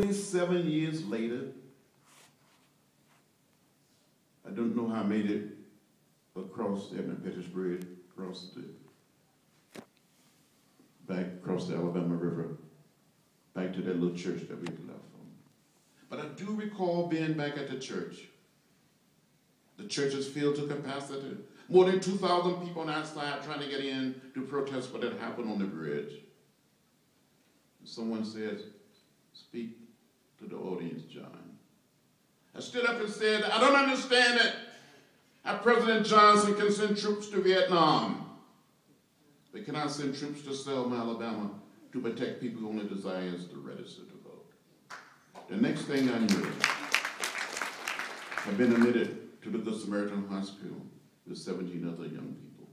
47 years later, I don't know how I made it across the Edmund Pettus Bridge, back across the Alabama River, back to that little church that we had left from. But I do recall being back at the church. The church is filled to capacity. More than 2,000 people on that side trying to get in to protest what had happened on the bridge. Someone said, "Speak to the audience, John." I stood up and said, "I don't understand it. How President Johnson can send troops to Vietnam, but cannot send troops to Selma, Alabama to protect people who only desires to register to vote." The next thing I knew, I've been admitted to the Good Samaritan Hospital with 17 other young people.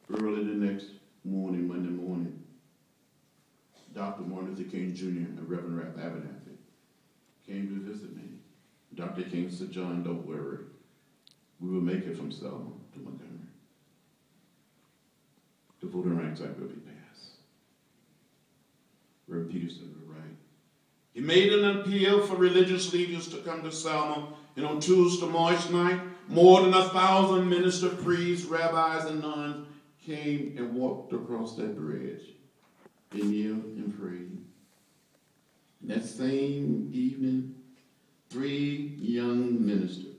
Early the next morning, Monday morning, Dr. Martin Luther King Jr. and Reverend Ralph Abernathy came to visit me. Dr. King said, "John, don't worry. We will make it from Selma to Montgomery. The Voting Rights Act will be passed." Reverend Peterson was right. He made an appeal for religious leaders to come to Selma, and on Tuesday, March 9th, more than 1,000 ministers, priests, rabbis, and nuns came and walked across that bridge. They kneeled and prayed. And that same evening, 3 young ministers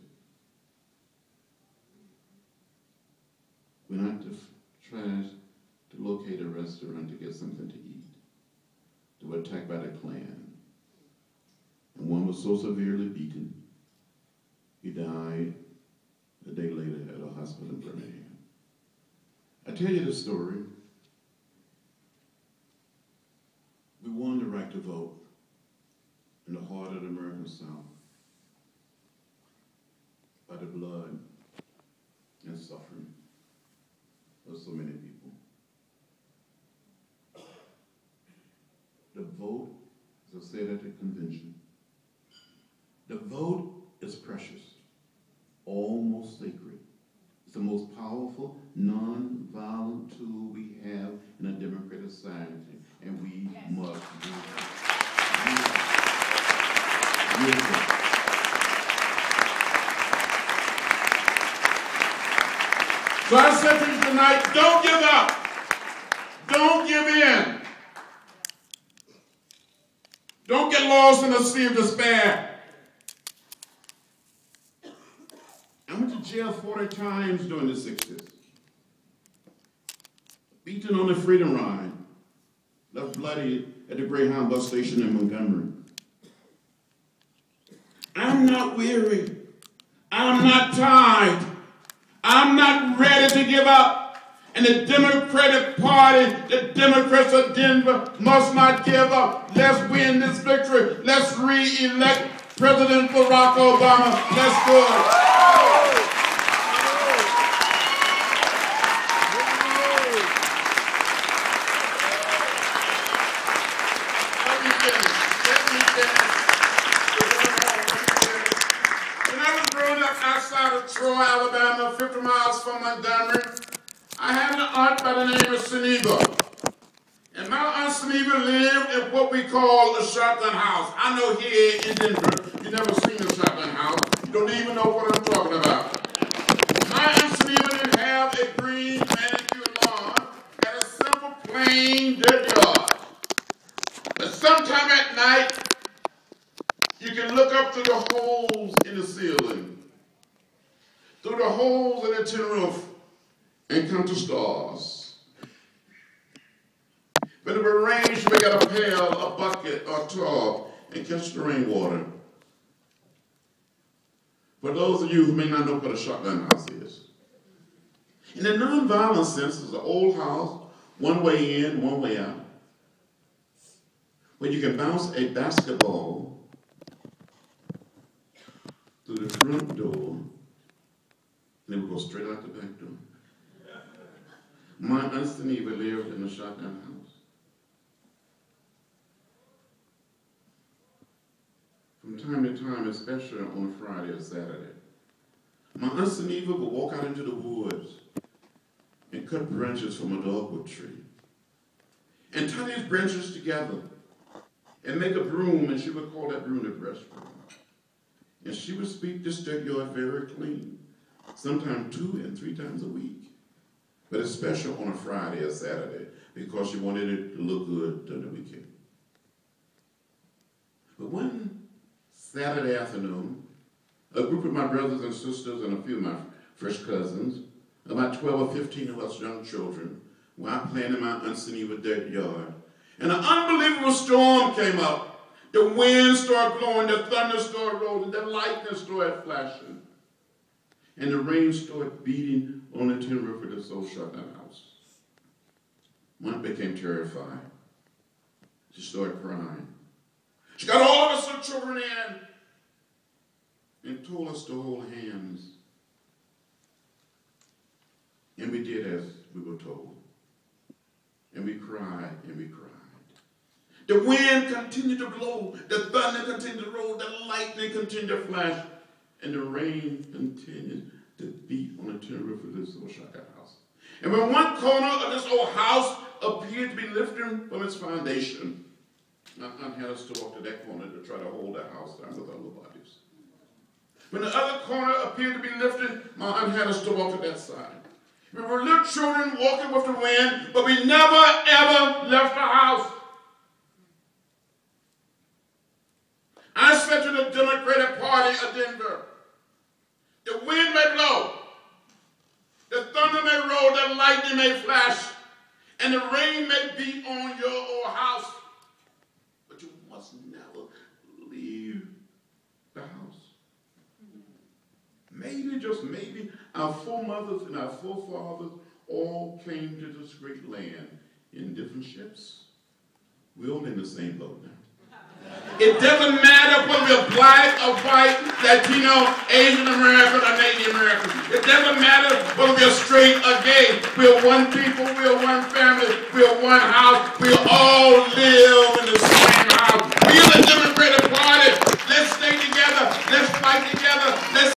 went out to try to locate a restaurant to get something to eat. They were attacked by the Klan. And one was so severely beaten, he died a day later at a hospital in Birmingham. I tell you the story. We won the right to vote in the heart of the American South by the blood and suffering of so many people. The vote, as I said at the convention, the vote is precious, almost sacred. It's the most powerful, non-violent tool we have in a democratic society, and we must use it. Use it. So I said to you tonight, don't give up. Don't give in. Don't get lost in the sea of despair. I went to jail 40 times during the 60s. Beaten on the Freedom Ride. Left bloody at the Greyhound bus station in Montgomery. I'm not weary. I'm not tired. I'm not ready to give up. And the Democratic Party, the Democrats of Denver, must not give up. Let's win this victory. Let's re-elect President Barack Obama. Let's do it. Alabama, 50 miles from Montgomery, I had an aunt by the name of Seneba. And my aunt Seneba lived in what we call a shotgun house. I know here in Denver, you've never seen a shotgun house. You don't even know what I'm talking about. My aunt Seneba didn't have a green manicured lawn, had a simple, plain, dirt yard. But sometime at night, you can look up through the holes in the ceiling, through the holes in the tin roof, and count the stars. But if it rains, you may get a pail, a bucket, or a tub, and catch the rainwater. For those of you who may not know what a shotgun house is, in the nonviolent sense, it's an old house, one way in, one way out, where you can bounce a basketball through the front door, and it would go straight out the back door. My Aunt Seneba lived in a shotgun house. From time to time, especially on a Friday or Saturday, my Aunt Seneba would walk out into the woods and cut branches from a dogwood tree and tie these branches together and make a broom, and she would call that broom the breast broom. And she would sweep this dirt yard very clean, sometimes 2 and 3 times a week, but especially on a Friday or Saturday, because she wanted it to look good during the weekend. But one Saturday afternoon, a group of my brothers and sisters and a few of my fresh cousins, about 12 or 15 of us young children, were out playing in my Aunt Geneva dirt yard. And an unbelievable storm came up. The wind started blowing, the thunder started rolling, the lightning started flashing. And the rain started beating on the tin roof of this old shotgun house. Mom became terrified. She started crying. She got all of us little children in and told us to hold hands. And we did as we were told. And we cried and we cried. The wind continued to blow, the thunder continued to roll, the lightning continued to flash, and the rain continued to beat on the tin roof of this old shotgun house. And when one corner of this old house appeared to be lifting from its foundation, my aunt had us to walk to that corner to try to hold the house down with our little bodies. When the other corner appeared to be lifting, my aunt had us to walk to that side. We were little children walking with the wind, but we never, ever left the house. I said to the Democratic Party of Denver, the wind may blow, the thunder may roll, the lightning may flash, and the rain may beat on your old house, but you must never leave the house. Maybe, just maybe, our foremothers and our forefathers all came to this great land in different ships. We're all in the same boat now. It doesn't matter whether we're black or white, Latino, Asian American, or Native American. It doesn't matter whether we're straight or gay. We're one people, we're one family, we're one house. We all live in the same